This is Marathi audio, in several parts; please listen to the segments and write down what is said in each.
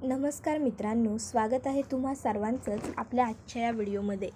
नमस्कार मित्रांनो, स्वागत आहे तुम्हा सर्वांचंच आपल्या आजच्या या व्हिडिओमध्ये.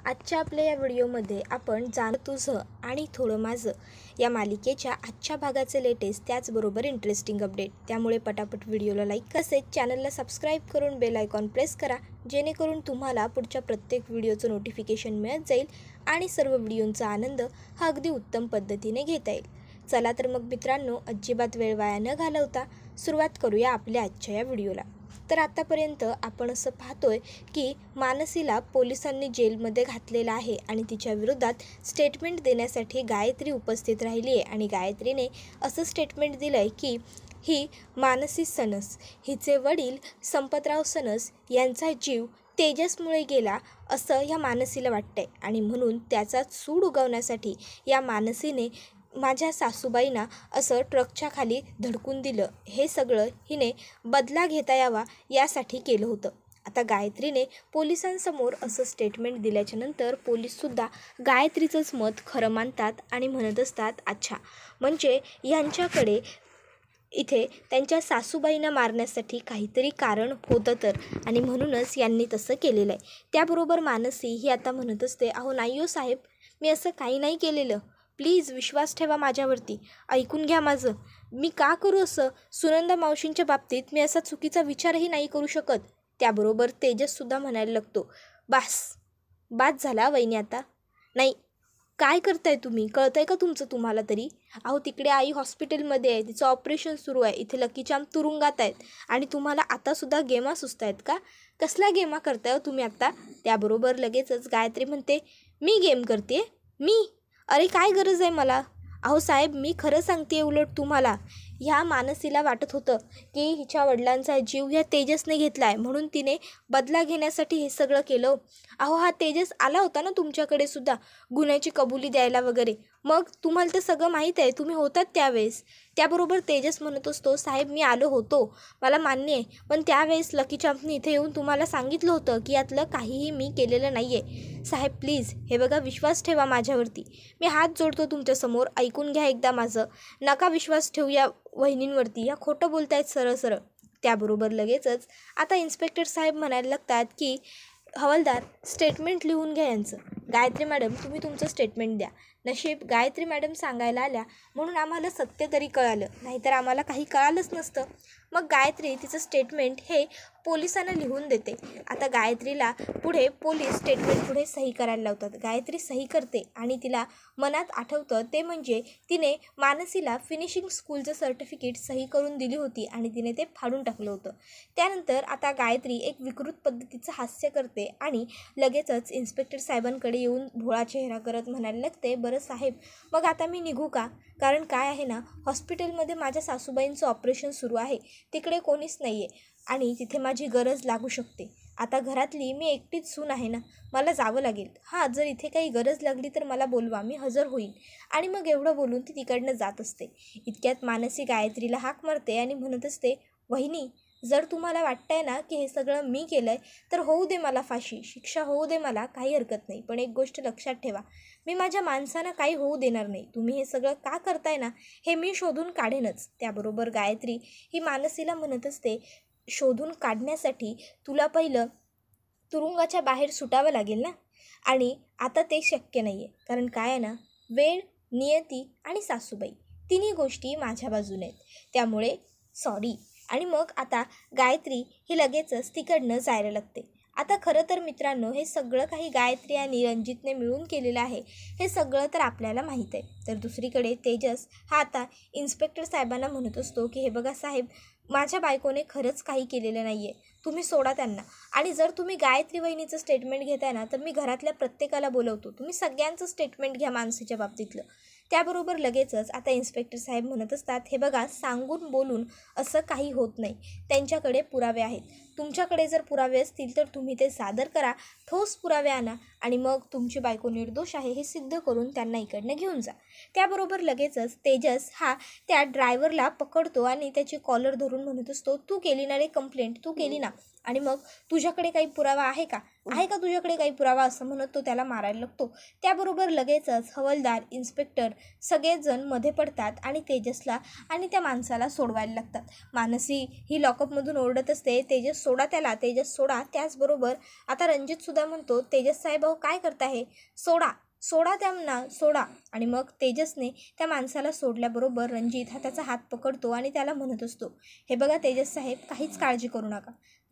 आजच्या आपल्या या व्हिडिओमध्ये आपण जाण तुझं आणि थोडं माझं या मालिकेच्या आजच्या भागाचे लेटेस्ट त्याचबरोबर इंटरेस्टिंग अपडेट. त्यामुळे पटापट व्हिडिओला लाईक तसेच चॅनलला सबस्क्राईब करून बेल आयकॉन प्रेस करा, जेणेकरून तुम्हाला पुढच्या प्रत्येक व्हिडिओचं नोटिफिकेशन मिळत जाईल आणि सर्व व्हिडिओंचा आनंद हा अगदी उत्तम पद्धतीने घेता येईल. चला तर मग मित्रांनो, अजिबात वेळ वाया न घालवता सुरुवात करूया आपल्या आजच्या या व्हिडिओला. तर आतापर्यंत आपण असं पाहतोय की मानसीला पोलिसांनी जेलमध्ये घातलेलं आहे आणि तिच्या विरोधात स्टेटमेंट देण्यासाठी गायत्री उपस्थित राहिली आहे. आणि गायत्रीने असं स्टेटमेंट दिलं आहे की ही मानसी सनस, हिचे वडील संपतराव सनस यांचा जीव तेजसमुळे गेला असं ह्या मानसीला वाटतंय आणि म्हणून त्याचा सूड उगवण्यासाठी या मानसीने माझ्या सासूबाईंना असं ट्रकच्या खाली धडकून दिलं. हे सगळं हिने बदला घेता यावा यासाठी केलं होतं. आता गायत्रीने पोलिसांसमोर असं स्टेटमेंट दिल्याच्यानंतर पोलीससुद्धा गायत्रीचंच मत खरं मानतात आणि म्हणत असतात, अच्छा म्हणजे यांच्याकडे इथे त्यांच्या सासूबाईंना मारण्यासाठी काहीतरी कारण होतं तर, आणि म्हणूनच यांनी तसं केलेलं आहे. त्याबरोबर मानसी ही आता म्हणत असते, अहो नाही हो साहेब, मी असं काही नाही केलेलं, प्लीज विश्वास ठेवा माझ्यावरती, ऐकून घ्या माझं, मी का करू असं? सुनंदा मावशींच्या बाबतीत मी असा चुकीचा विचारही नाही करू शकत. त्याबरोबर तेजससुद्धा म्हणायला लागतो, बास झाला वहिनी आता. नाही, काय करताय तुम्ही? कळतंय का तुमचं तुम्हाला तरी? अहो तिकडे आई हॉस्पिटलमध्ये आहे, तिचं ऑपरेशन सुरू आहे, इथे लकीचाम तुरुंगात आहेत आणि तुम्हाला आतासुद्धा गेमा सुचत आहेत का? कसला गेमा करताय हो तुम्ही आत्ता? त्याबरोबर लगेचच गायत्री म्हणते, मी गेम करते? मी? अरे काय गरज आहे मला? अहो साहेब, मी खरं सांगते, उलट तुम्हाला ह्या मानसीला वाटत होतं की हिच्या वडिलांचा जीव ह्या तेजसने घेतला आहे म्हणून तिने बदला घेण्यासाठी हे सगळं केलं. अहो हा तेजस आला होता ना तुमच्याकडे सुद्धा गुन्ह्याची कबुली द्यायला वगैरे, मग तुम्हाला ते सगळं माहीत आहे, तुम्ही होतात त्यावेळेस. त्याबरोबर तेजस म्हणत असतो, साहेब मी आलो होतो, मला मान्य आहे, पण त्यावेळेस लकी चांपनी इथे येऊन तुम्हाला सांगितलं होतं की यातलं काहीही मी केलेलं नाही आहे. साहेब प्लीज हे बघा, विश्वास ठेवा माझ्यावरती, मी हात जोडतो तुमच्यासमोर, ऐकून घ्या एकदा माझं, नका विश्वास ठेवूया वहिनींवरती, या खोटं बोलतायत सरळ सरळ. त्याबरोबर लगेचच आता इन्स्पेक्टर साहेब म्हणायला लागतात की हवालदार स्टेटमेंट लिहून घ्या यांचं. गायत्री मॅडम तुम्ही तुमचं स्टेटमेंट द्या. नशीब गायत्री मॅडम सांगायला आल्या म्हणून आम्हाला सत्य तरी कळालं, नाहीतर आम्हाला काही कळालंच नसतं. मग गायत्री तिचं स्टेटमेंट हे पोलिसांना लिहून देते. आता गायत्रीला पुढे पोलीस स्टेटमेंट पुढे सही करायला लावतात. गायत्री सही करते आणि तिला मनात आठवतं ते म्हणजे तिने मानसीला फिनिशिंग स्कूलचं सर्टिफिकेट सही करून दिली होती आणि तिने ते फाडून टाकलं होतं. त्यानंतर आता गायत्री एक विकृत पद्धतीचं हास्य करते आणि लगेचच इन्स्पेक्टर साहेबांकडे येऊन भोळा चेहरा करत म्हणायला लागते, बरं साहेब मग आता मी निघू का? कारण काय आहे ना, हॉस्पिटलमध्ये माझ्या सासूबाईंचं ऑपरेशन सुरू आहे, तिकडे कोणीच नाही आहे आणि तिथे माझी गरज लागू शकते. आता घरातली मी एकटीच सून आहे ना, मला जावं लागेल. हां, जर इथे काही गरज लागली तर मला बोलवा, मी हजर होईन. आणि मग एवढं बोलून ती तिकडनं जात असते. इतक्यात मानसी गायत्रीला हाक मारते आणि म्हणत असते, वहिनी जर तुम्हाला वाटतंय ना की हे सगळं मी केलं आहे तर होऊ दे मला फाशी, शिक्षा होऊ दे मला, काही हरकत नाही, पण एक गोष्ट लक्षात ठेवा, मी माझ्या माणसांना काही होऊ देणार नाही. तुम्ही हे सगळं का करताय ना, हे मी शोधून काढेनच. त्याबरोबर गायत्री ही मानसीला म्हणत असते, शोधून काढण्यासाठी तुला पहिलं तुरुंगाच्या बाहेर सुटावं लागेल ना, आणि आता ते शक्य नाही आहे. कारण काय आहे ना, वेळ, नियती आणि सासूबाई तिन्ही गोष्टी माझ्या बाजूने आहेत, त्यामुळे सॉरी. आणि मग आता गायत्री ही लगेचच तिकडनं जायला लागते. आता खरं तर मित्रांनो, हे सगळं काही गायत्री आणि रणजितने मिळून केलेलं आहे, हे सगळं तर आपल्याला माहीत आहे. तर दुसरीकडे तेजस हा आता इन्स्पेक्टर साहेबांना म्हणत असतो की हे बघा साहेब, माझ्या बायकोने खरंच काही केलेलं नाही आहे, तुम्ही सोडा त्यांना. आणि जर तुम्ही गायत्री वहिनीचं स्टेटमेंट घेताय ना, तर मी घरातल्या प्रत्येकाला बोलवतो, तुम्ही सगळ्यांचं स्टेटमेंट घ्या मानसीच्या बाबतीतलं. त्याबरोबर लगेचच आता इन्स्पेक्टर साहेब म्हणत असतात, हे बघा सांगून बोलून असं काही होत नाही, त्यांच्याकडे पुरावे आहेत, तुमच्याकडे जर पुरावे असतील तर तुम्ही ते सादर करा, ठोस पुरावे आणा आणि मग तुमची बायको निर्दोष आहे हे सिद्ध करून त्यांना इकडनं घेऊन जा. त्याबरोबर लगेचच तेजस हा त्या ड्रायव्हरला पकडतो आणि त्याची कॉलर धरून म्हणत असतो, तू केली ना रे कंप्लेंट, तू केली ना, आणि मग तुझ्याकडे काही पुरावा आहे का तुझ्याकडे काही पुरावा, असं म्हणत तो त्याला मारायला लागतो. त्याबरोबर लगेचच हवालदार, इन्स्पेक्टर सगळेजण मध्ये पडतात आणि तेजसला आणि त्या माणसाला सोडवायला लागतात. मानसी ही लॉकअपमधून ओरडत असते, तेजस सोडा त्याला, तेजस सोडा. त्याचबरोबर आता रणजितसुद्धा म्हणतो, तेजस साहेब अहो काय करताय, सोडा त्यांना, सोडा. आणि मग तेजसने त्या माणसाला सोडल्याबरोबर रणजित हा त्याचा हात पकडतो आणि त्याला म्हणत असतो, हे बघा तेजस साहेब, काहीच काळजी करू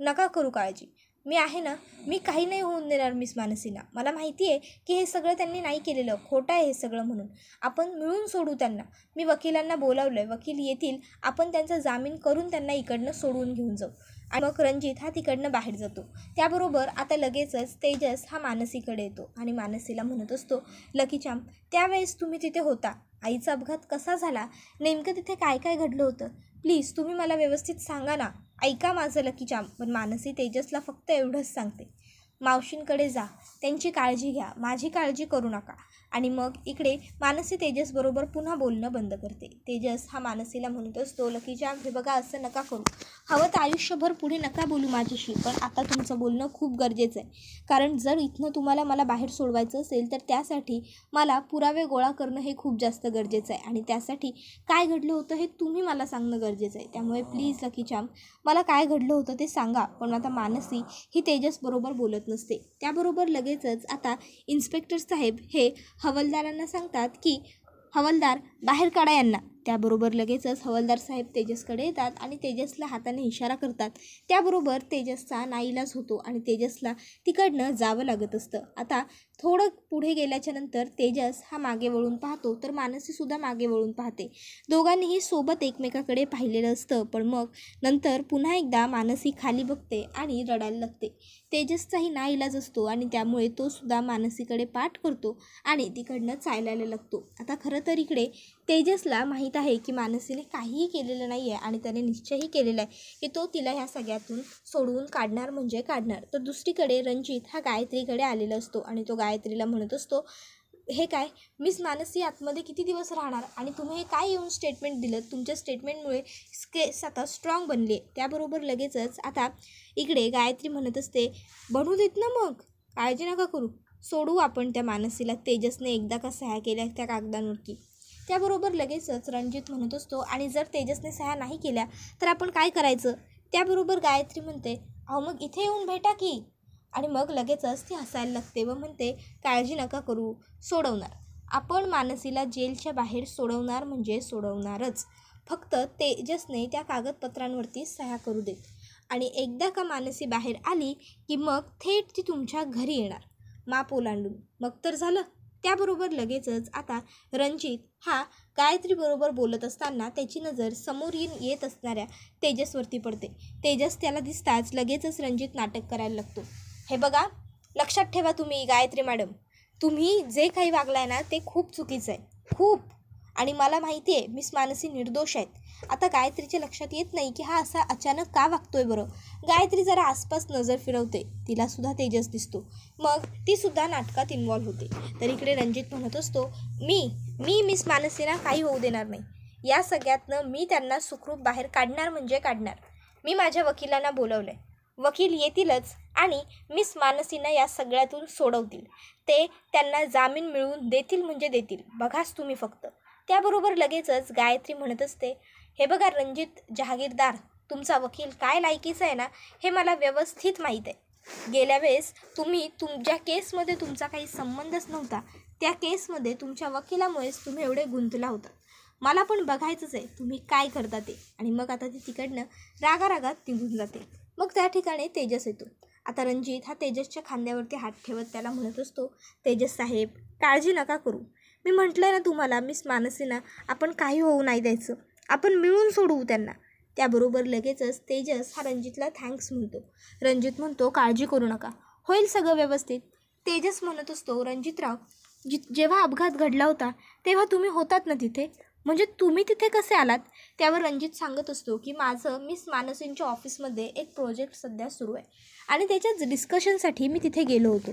नका करू काळजी, मी आहे ना, मी काही नाही होऊन देणार मिस मानसीना. मला माहिती आहे की हे सगळं त्यांनी नाही केलेलं, खोटं आहे हे सगळं, म्हणून आपण मिळून सोडू त्यांना. मी वकिलांना बोलावलं आहे, वकील येतील, आपण त्यांचा जामीन करून त्यांना इकडनं सोडून घेऊन जाऊ. आणि मग रणजित हा तिकडनं बाहेर जातो. त्याबरोबर आता लगेचच तेजस हा मानसीकडे येतो आणि मानसीला म्हणत असतो, लकी चाम, त्यावेळेस तुम्ही तिथे होता, आईचा अपघात कसा झाला, नेमकं तिथे काय काय घडलं होतं, प्लीज तुम्ही मला व्यवस्थित सांगा ना, ऐका माझं लकी चाम. पण मानसी तेजसला फक्त एवढंच सांगते, मावशींकडे जा, त्यांची काळजी घ्या, माझी काळजी करू नका. आणि मग इकडे मानसी तेजसबरोबर पुन्हा बोलणं बंद करते. तेजस हा मानसीला म्हणत असतो, लकी चाम, हे बघा असं नका करू, हवं तर आयुष्यभर पुढे नका बोलू माझ्याशी, पण आता तुमचं बोलणं खूप गरजेचं आहे, कारण जर इथनं तुम्हाला मला बाहेर सोडवायचं असेल तर त्यासाठी मला पुरावे गोळा करणं हे खूप जास्त गरजेचं आहे आणि त्यासाठी काय घडलं होतं हे तुम्ही मला सांगणं गरजेचं आहे. त्यामुळे प्लीज लकी चाम, मला काय घडलं होतं ते सांगा. पण आता मानसी ही तेजसबरोबर बोलत नसते. त्याबरोबर लगेचच आता इन्स्पेक्टर साहेब हे हवालदारांना सांगतात की हवालदार बाहेर काढा यांना. त्याबरोबर लगेचच हवालदार साहेब तेजसकडे येतात आणि तेजसला हाताने इशारा करतात. त्याबरोबर तेजसचा नाईलाज होतो आणि तेजसला तिकडनं जावं लागत असतं. आता थोडं पुढे गेल्याच्या नंतर तेजस हा मागे वळून पाहतो तर मानसीसुद्धा मागे वळून पाहते. दोघांनीही सोबत एकमेकाकडे पाहिलेलं असतं, पण मग नंतर पुन्हा एकदा मानसी खाली बघते आणि रडायला लागते. तेजसचाही नाईलाज असतो आणि त्यामुळे तो सुद्धा मानसीकडे पाठ करतो आणि तिकडनं चालायला लागतो. आता खरं तर इकडे तेजसला माहीत आहे की मानसीने काहीही केलेलं नाही आहे आणि त्याने निश्चयही केलेला आहे की तो तिला ह्या सगळ्यातून सोडवून काढणार म्हणजे काढणार. तर दुसरीकडे रणजित हा गायत्रीकडे आलेला असतो आणि तो गायत्रीला म्हणत असतो, हे काय मिस मानसी आतमध्ये किती दिवस राहणार आणि तुम्ही हे काय येऊन स्टेटमेंट दिलं, तुमच्या स्टेटमेंटमुळे केस आता स्ट्रॉंग बनली आहे. त्याबरोबर लगेचच आता इकडे गायत्री म्हणत असते, बनू देत ना, मग काळजी नका करू, सोडू आपण त्या मानसीला, तेजसने एकदा का सह्या केल्या त्या कागदांवरती. त्याबरोबर लगेचच रणजित म्हणत असतो, आणि जर तेजसने सह्या नाही केल्या तर आपण काय करायचं. त्याबरोबर गायत्री म्हणते, अहो मग इथे येऊन भेटा की. आणि मग लगेचच ती हसायला लागते व म्हणते, काळजी नका करू, सोडवणार आपण मानसीला, जेलच्या बाहेर सोडवणार म्हणजे सोडवणारच, फक्त तेजसने त्या कागदपत्रांवरती सह्या करू देत. आणि एकदा का मानसी बाहेर आली की मग थेट ती तुमच्या घरी येणार माप ओलांडून, मग तर झालं. त्याबरोबर लगेचच आता रणजित हा गायत्रीबरोबर बोलत असताना त्याची नजर समोर येत असणाऱ्या तेजसवरती पडते. तेजस त्याला दिसताच लगेचच रणजित नाटक करायला लागतो. हे बघा, लक्षात ठेवा तुम्ही गायत्री मॅडम, तुम्ही जे काही वागलाय ना ते खूप चुकीचं आहे, खूप. आणि मला माहिती आहे मिस मानसी निर्दोष आहेत. आता गायत्रीच्या लक्षात येत नाही की हा असा अचानक का वागतोय बरं. गायत्री जरा आसपास नजर फिरवते, तिलासुद्धा तेजस दिसतो, मग तीसुद्धा नाटकात इन्व्हॉल्व्ह होते. तर इकडे रणजित म्हणत असतो, मी मिस मानसीला काही होऊ देणार नाही, या सगळ्यातनं मी त्यांना सुखरूप बाहेर काढणार म्हणजे काढणार. मी माझ्या वकिलांना बोलवलं आहे, वकील येतीलच आणि मिस मानसीनं या सगळ्यातून सोडवतील, ते त्यांना जामीन मिळवून देतील म्हणजे देतील, बघाच तुम्ही फक्त. त्याबरोबर लगेचच गायत्री म्हणत असते, हे बघा रणजित जहागीरदार, तुमचा वकील काय लायकीचा आहे ना हे मला व्यवस्थित माहीत आहे. गेल्या वेळेस तुम्ही तुमच्या केसमध्ये तुमचा काही संबंधच नव्हता, त्या केसमध्ये तुमच्या वकिलामुळेच तुम्ही एवढे गुंतला होता. मला पण बघायचंच आहे तुम्ही काय करता ते. आणि मग आता ती तिकडनं रागारागात निघून जाते. मग त्या ठिकाणी तेजस येतो. आता रणजित हा तेजसच्या खांद्यावरती हात ठेवत त्याला म्हणत असतो, तेजस साहेब काळजी नका करू, मी म्हटलं ना तुम्हाला मिस मानसीना आपण काही होऊ नाही द्यायचं, आपण मिळून सोडवू त्यांना. त्याबरोबर लगेचच तेजस हा रणजितला थँक्स म्हणतो. रणजित म्हणतो, काळजी करू नका, होईल सगळं व्यवस्थित. तेजस म्हणत असतो, रणजितराव जेव्हा अपघात घडला होता तेव्हा तुम्ही होतात ना तिथे, म्हणजे तुम्ही तिथे कसे आलात? त्यावर रणजित सांगत असतो की माझं मिस मानसींच्या ऑफिसमध्ये एक प्रोजेक्ट सध्या सुरू आहे आणि त्याच्याच डिस्कशनसाठी मी तिथे गेलो होतो.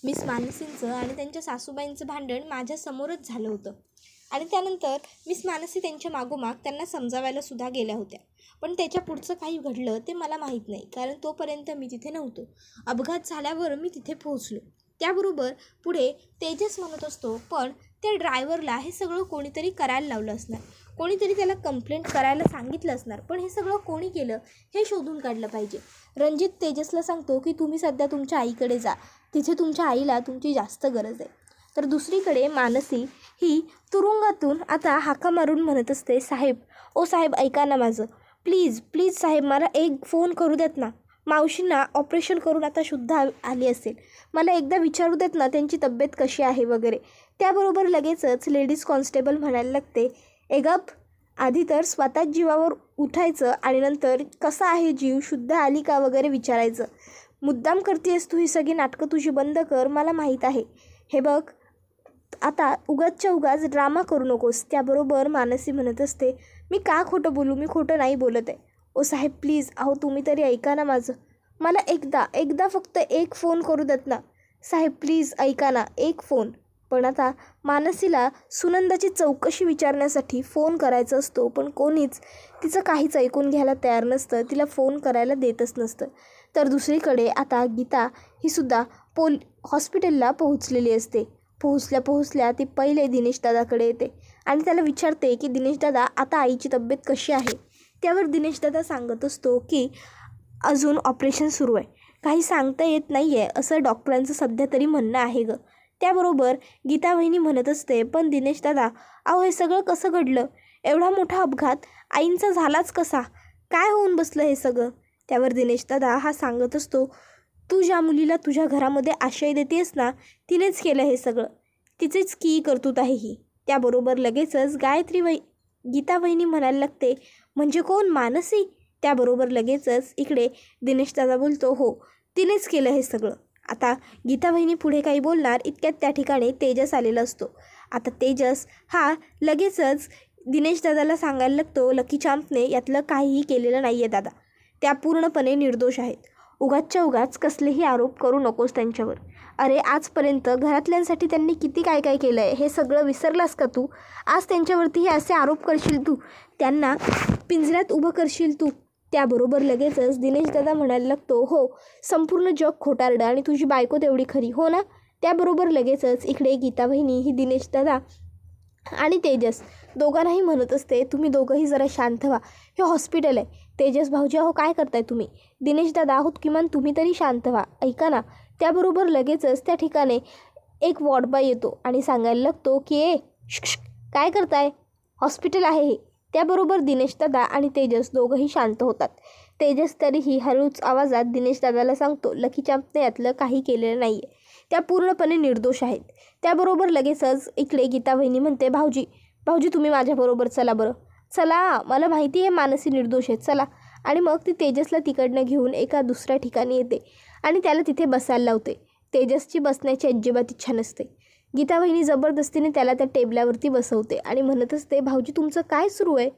मिस मानसींचं आणि त्यांच्या सासूबाईंचं भांडण माझ्यासमोरच झालं होतं आणि त्यानंतर मिस मानसी त्यांच्या मागोमाग त्यांना समजावायला सुद्धा गेल्या होत्या. पण त्याच्या पुढचं काही घडलं ते मला माहीत नाही, कारण तोपर्यंत मी तिथे नव्हतो. अपघात झाल्यावर मी तिथे पोहोचलो. त्याबरोबर पुढे तेजस म्हणत असतो, पण त्या ड्रायव्हरला हे सगळं कोणीतरी करायला लावलं असणार, कोणीतरी त्याला कंप्लेंट करायला सांगितलं असणार. पण हे सगळं कोणी केलं हे शोधून काढलं पाहिजे. रणजित तेजसला सांगतो की तुम्ही सध्या तुमच्या आईकडे जा, तिथे तुमच्या आईला तुमची जास्त गरज आहे. तर दुसरीकडे मानसी ही तुरुंगातून आता हाका मारून म्हणत असते, साहेब, ओ साहेब, ऐका ना माझं, प्लीज प्लीज साहेब, मला एक फोन करू देत ना. मावशींना ऑपरेशन करून आता शुद्ध आली असेल, मला एकदा विचारू देत ना त्यांची तब्येत कशी आहे वगैरे. त्याबरोबर लगेचच लेडीज कॉन्स्टेबल म्हणायला लागते, गप, आधी तर स्वतःच जीवावर उठायचं आणि नंतर कसा आहे जीव, शुद्ध आली का वगैरे विचारायचं. मुद्दाम करतेस तू ही सगळी नाटकं, तुझी बंद कर, मला माहीत आहे. हे बघ, आता उगाचच्या उगाच ड्रामा करू नकोस. त्याबरोबर मानसी म्हणत असते, मी का खोटं बोलू, मी खोटं नाही बोलत आहे. ओ साहेब प्लीज, अहो तुम्ही तरी ऐका ना माझं, मला एकदा फक्त एक फोन करू देत ना. साहेब प्लीज ऐका ना, एक फोन. पण आता मानसीला सुनंदाची चौकशी विचारण्यासाठी फोन करायचा असतो, पण कोणीच तिचं काहीच ऐकून घ्यायला तयार नसतं, तिला फोन करायला देतच नसतं. तर दुसरीकडे आता गीता ही सुद्धा हॉस्पिटलला पोहोचलेली असते. पोहोचल्या ती पहिले दिनेश दादाकडे येते आणि त्याला विचारते की दिनेश दादा, आता आईची तब्येत कशी आहे. त्यावर दिनेश दादा सांगत असतो की अजून ऑपरेशन सुरू आहे, काही सांगता येत नाही आहे असं डॉक्टरांचं सध्या तरी म्हणणं आहे गं. त्याबरोबर गीता वहिनी म्हणत असते, पण दिनेश दादा, अहो हे सगळं कसं घडलं, एवढा मोठा अपघात आईंचा झालाच कसा, काय होऊन बसलं हे सगळं. त्यावर दिनेश दादा हा सांगत असतो, तू ज्या मुलीला तुझ्या घरामध्ये आश्रय देतेस ना, तिनेच केलं हे सगळं, तिचेच की कर्तृत्व आहे ही. त्याबरोबर लगेचच गीता वहिनी म्हणायला लागते, म्हणजे कोण, मानसी. त्याबरोबर लगेचच इकडे दिनेश दादा बोलतो, हो तिनेच केलं हे सगळं. आता गीता वहिनी पुढे काही बोलणार इतक्यात त्या ठिकाणी तेजस आलेला असतो. आता तेजस हा लगेचच दिनेश दादाला सांगायला लागतो, लकी चांपने यातलं काहीही केलेलं नाही आहे दादा, त्या पूर्णपणे निर्दोष आहेत, उगाचच्या उगाच कसलेही आरोप करू नकोस त्यांच्यावर. अरे आजपर्यंत घरातल्यांसाठी त्यांनी किती काय काय केलं आहे, हे सगळं विसरलास का तू? आज त्यांच्यावरती हे असे आरोप करशील तू, त्यांना पिंजऱ्यात उभं करशील तू. त्याबरोबर लगेचच दिनेश दादा म्हणायला लागतो, हो संपूर्ण जग खोटारडं आणि तुझी बायको तेवढी खरी, हो ना. त्याबरोबर लगेचच इकडे गीता वहिनी ही दिनेश दादा आणि तेजस दोघांनाही म्हणत असते, तुम्ही दोघंही जरा शांत व्हा, हे हॉस्पिटल आहे. तेजस भाऊजी, अहो काय करताय तुम्ही. दिनेश दादा, आहोत किमान तुम्ही तरी शांत व्हा, ऐका ना. त्याबरोबर लगेचच त्या ठिकाणी एक वॉर्डबॉय येतो आणि सांगायला लागतो की काय करताय, हॉस्पिटल आहे हे. त्याबरोबर दिनेश दादा आणि तेजस दोघंही शांत होतात. तेजस तरीही हळूच आवाजात दिनेश दादाला सांगतो, लकी चांपने यातलं काही केलेलं नाही आहे, त्या पूर्णपणे निर्दोष आहेत. त्याबरोबर लगेचच इकडे गीता वहिनी म्हणते, भाऊजी तुम्ही माझ्याबरोबर चला बरं, चला, मला माहिती आहे मानसी निर्दोष आहेत, चला. आणि मग ती तेजसला तिकडनं घेऊन एका दुसऱ्या ठिकाणी येते आणि त्याला तिथे बसायला लावते. तेजसची बसण्याची अजिबात इच्छा नसते. गीता वहिनी जबरदस्तीने त्याला त्या टेबलावरती बसवते आणि म्हणत असते, भाऊजी तुमचं काय सुरू आहे.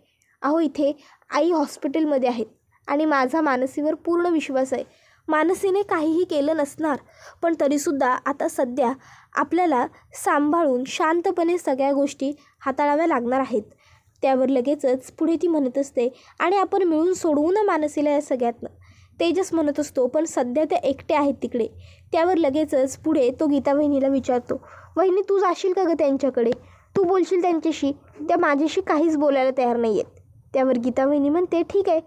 अहो इथे आई हॉस्पिटलमध्ये आहेत आणि माझा मानसीवर पूर्ण विश्वास आहे. मानसीने काहीही केलं नसणार, पण तरीसुद्धा आता सध्या आपल्याला सांभाळून शांतपणे सगळ्या गोष्टी हाताळाव्या लागणार आहेत. त्यावर लगेचच पुढे ती म्हणत असते, आणि आपण मिळून सोडवू ना मानसीला या सगळ्यातनं. तेजस म्हणत असतो, पण सध्या त्या एकट्या आहेत तिकडे. त्यावर लगेचच पुढे तो गीता वहिनीला विचारतो, वहिनी तू जाशील का गं त्यांच्याकडे, तू बोलशील त्यांच्याशी, त्या माझ्याशी काहीच बोलायला तयार नाही आहेत. त्यावर गीता वहिनी म्हणते, ठीक आहे,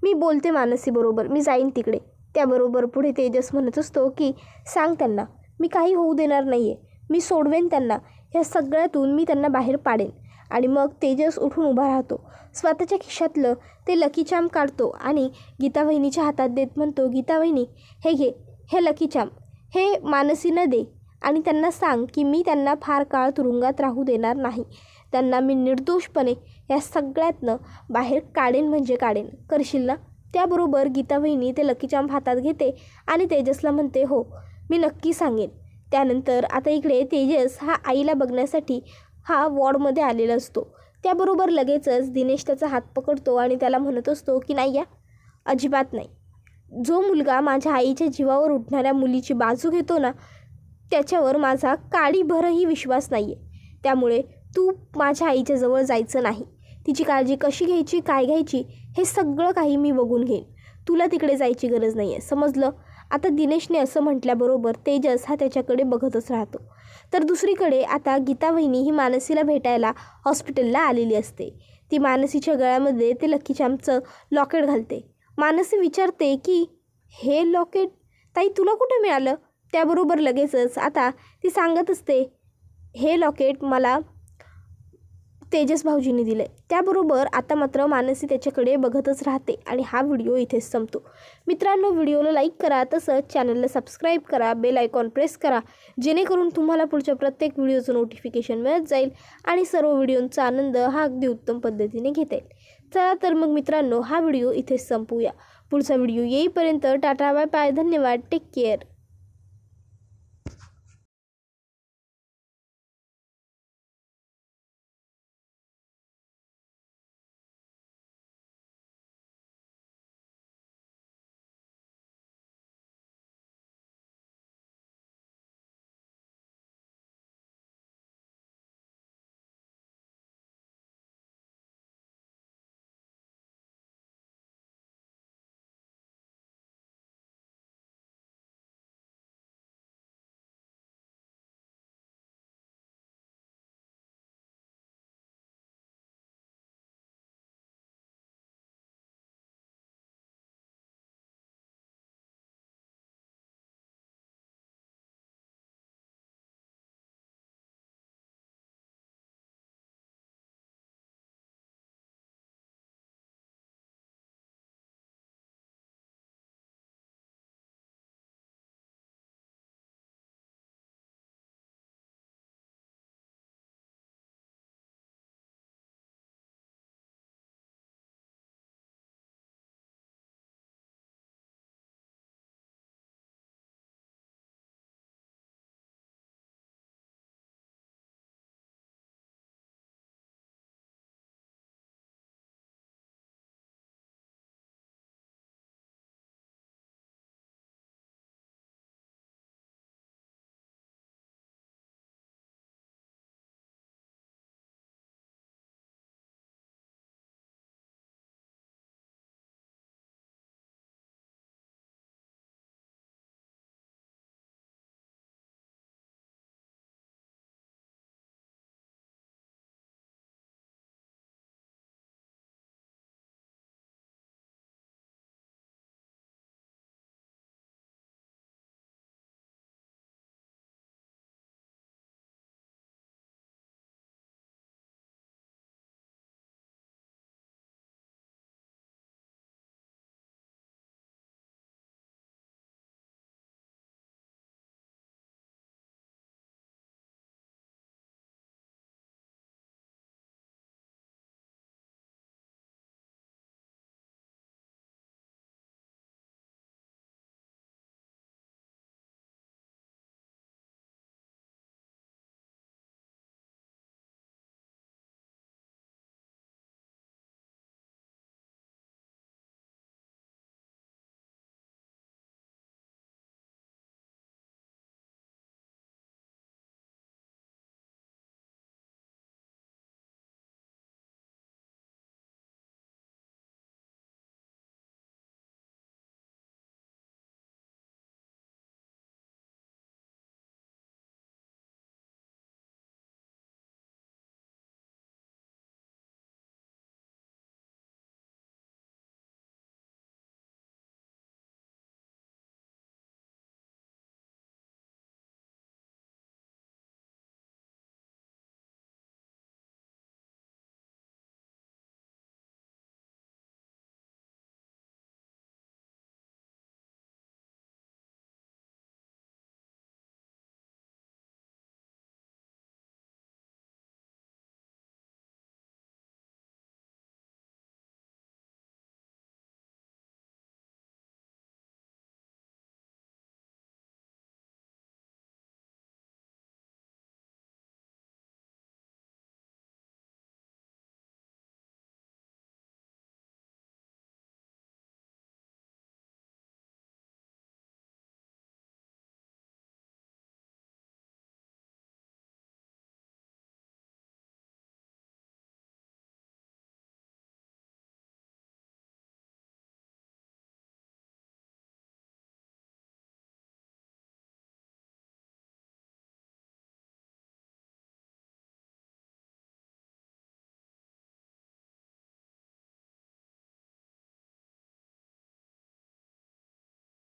मी बोलते मानसीबरोबर, मी जाईन तिकडे. त्याबरोबर पुढे तेजस म्हणत असतो की सांग त्यांना, मी काही होऊ देणार नाही आहे, मी सोडवेन त्यांना, ह्या सगळ्यातून मी त्यांना बाहेर पाडेन. आणि मग तेजस उठून उभा राहतो, स्वतःच्या खिशातलं ते लकी चार्म काढतो आणि गीता वहिनीच्या हातात देत म्हणतो, गीता वहिनी हे घे, हे लकी चार्म, हे मानसीनं दे आणि त्यांना सांग की मी त्यांना फार काळ तुरुंगात राहू देणार नाही, त्यांना मी निर्दोषपणे या सगळ्यातनं बाहेर काढेन म्हणजे काढेन, करशील ना. त्याबरोबर गीता वहिनी ते लकी चार्म हातात घेते आणि तेजसला म्हणते, हो मी नक्की सांगेन. त्यानंतर आता इकडे तेजस हा आईला बघण्यासाठी हा वॉर्डमध्ये आलेला असतो. त्याबरोबर लगेचच दिनेश त्याचा हात पकडतो आणि त्याला म्हणत असतो की नाही या, अजिबात नाही. जो मुलगा माझ्या आईच्या जीवावर उठणाऱ्या मुलीची बाजू घेतो ना, त्याच्यावर माझा काडीभरही विश्वास नाही आहे. त्यामुळे तू माझ्या आईच्या जवळ जायचं नाही. तिची काळजी कशी घ्यायची, काय घ्यायची हे सगळं काही मी बघून घेईन. तुला तिकडे जायची गरज नाही आहे, समजलं. आता दिनेशने असं म्हटल्याबरोबर तेजस हा त्याच्याकडे बघतच राहतो. तर दुसरीकडे आता गीता वहिनी ही मानसीला भेटायला हॉस्पिटलला आलेली असते. ती मानसीच्या गळ्यामध्ये ते लकी चार्मचं लॉकेट घालते. मानसी विचारते की हे लॉकेट ताई तुला कुठे मिळालं? त्याबरोबर लगेचच आता ती सांगत असते, हे लॉकेट मला तेजस भाऊजींनी दिलं आहे. त्याबरोबर आता मात्र मानसी त्याच्याकडे बघतच राहते आणि हा व्हिडिओ इथेच संपतो. मित्रांनो, व्हिडिओला लाईक करा, तसंच चॅनलला सबस्क्राईब करा, बेल आयकॉन प्रेस करा, जेणेकरून तुम्हाला पुढच्या प्रत्येक व्हिडिओचं नोटिफिकेशन मिळत जाईल आणि सर्व व्हिडिओंचा आनंद हा अगदी उत्तम पद्धतीने घेता येईल. चला तर मग मित्रांनो, हा व्हिडिओ इथेच संपवूया. पुढचा व्हिडिओ येईपर्यंत टाटा, बाय बाय, धन्यवाद, टेक केअर.